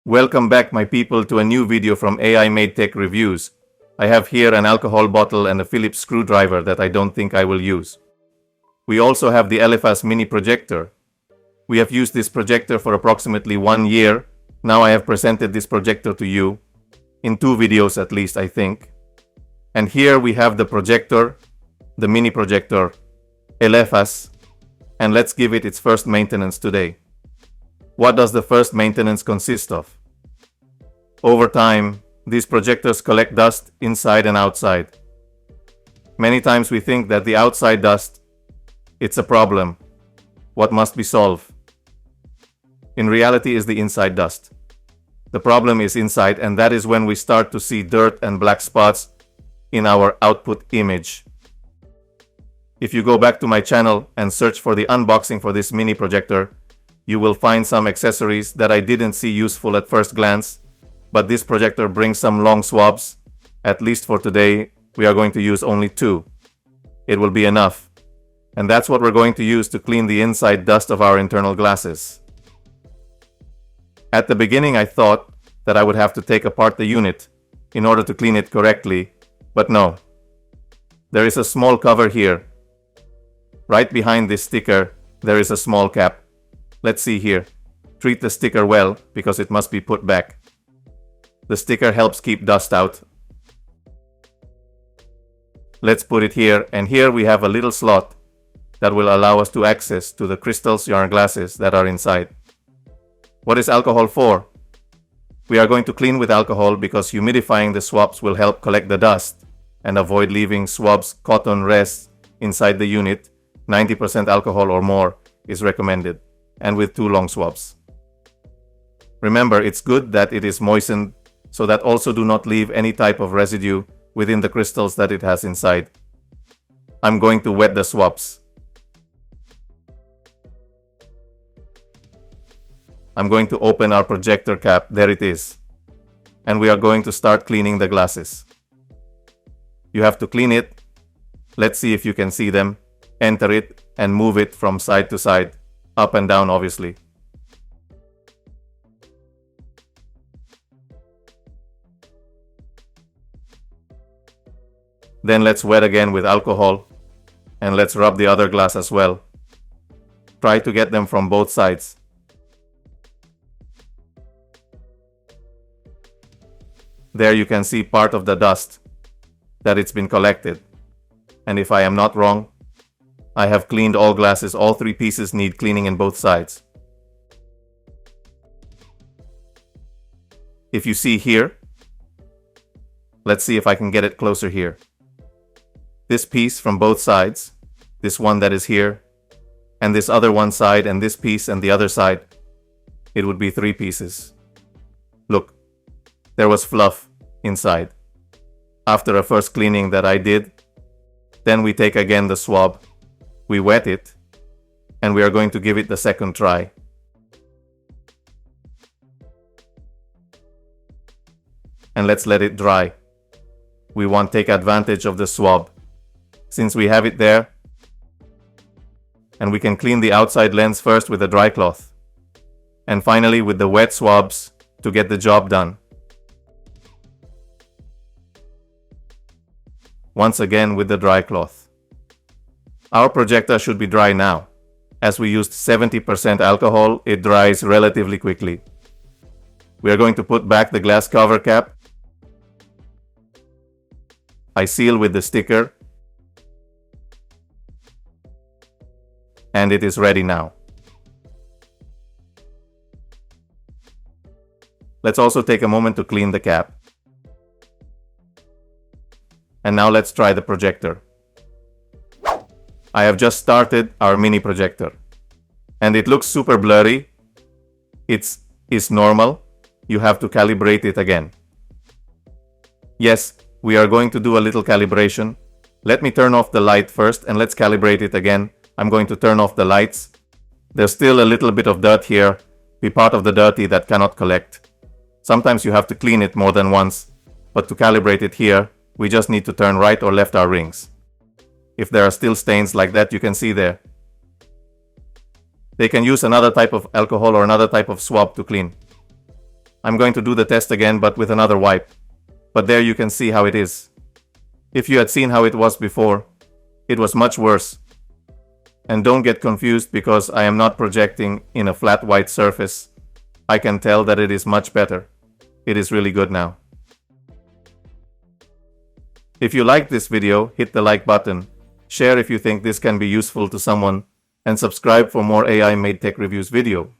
Welcome back, my people, to a new video from AI Made Tech Reviews. I have here an alcohol bottle and a Phillips screwdriver that I don't think I will use. We also have the LFAS mini projector. We have used this projector for approximately 1 year. Now I have presented this projector to you, in 2 videos at least, I think. And here we have the projector, the mini projector, LFAS, and let's give it its first maintenance today. What does the first maintenance consist of? Over time, these projectors collect dust inside and outside. Many times we think that the outside dust, it's a problem. What must be solved? In reality is the inside dust. The problem is inside, and that is when we start to see dirt and black spots in our output image. If you go back to my channel and search for the unboxing for this mini projector, you will find some accessories that I didn't see useful at first glance, but this projector brings some long swabs. At least for today, we are going to use only 2. It will be enough. And that's what we're going to use to clean the inside dust of our internal glasses. At the beginning, I thought that I would have to take apart the unit in order to clean it correctly, but no. There is a small cover here. Right behind this sticker, there is a small cap. Let's see here. Treat the sticker well, because it must be put back. The sticker helps keep dust out. Let's put it here, and here we have a little slot that will allow us to access to the crystals yarn glasses that are inside. What is alcohol for? We are going to clean with alcohol because humidifying the swabs will help collect the dust and avoid leaving swabs cotton rests inside the unit. 90% alcohol or more is recommended, and with 2 long swabs. Remember, it's good that it is moistened so that also do not leave any type of residue within the crystals that it has inside. I'm going to wet the swabs. I'm going to open our projector cap. There it is. And we are going to start cleaning the glasses. You have to clean it. Let's see if you can see them. Enter it and move it from side to side, up and down obviously. Then let's wet again with alcohol, and let's rub the other glass as well. Try to get them from both sides. There you can see part of the dust that it's been collected. And if I am not wrong, I have cleaned all glasses. All 3 pieces need cleaning in both sides. If you see here, let's see if I can get it closer here. This piece from both sides, this one that is here, and this other one side, and this piece and the other side, it would be 3 pieces. Look, there was fluff inside. After a first cleaning that I did, then we take again the swab, we wet it, and we are going to give it the second try. And let's let it dry. We want to take advantage of the swab, since we have it there, and we can clean the outside lens first with a dry cloth, and finally with the wet swabs to get the job done. Once again with the dry cloth. Our projector should be dry now. As we used 70% alcohol, it dries relatively quickly. We are going to put back the glass cover cap. I seal with the sticker, and it is ready now. Let's also take a moment to clean the cap. And now let's try the projector. I have just started our mini projector, and it looks super blurry. It's normal. You have to calibrate it again. Yes, we are going to do a little calibration. Let me turn off the light first, and let's calibrate it again. I'm going to turn off the lights. There's still a little bit of dirt here. Be part of the dirty that cannot collect. Sometimes you have to clean it more than once, but to calibrate it here, we just need to turn right or left our rings. If there are still stains like that, you can see there. They can use another type of alcohol or another type of swab to clean. I'm going to do the test again but with another wipe. But there you can see how it is. If you had seen how it was before, it was much worse. And don't get confused because I am not projecting in a flat white surface. I can tell that it is much better. It is really good now. If you liked this video, hit the like button, share if you think this can be useful to someone, and subscribe for more AI made tech reviews video.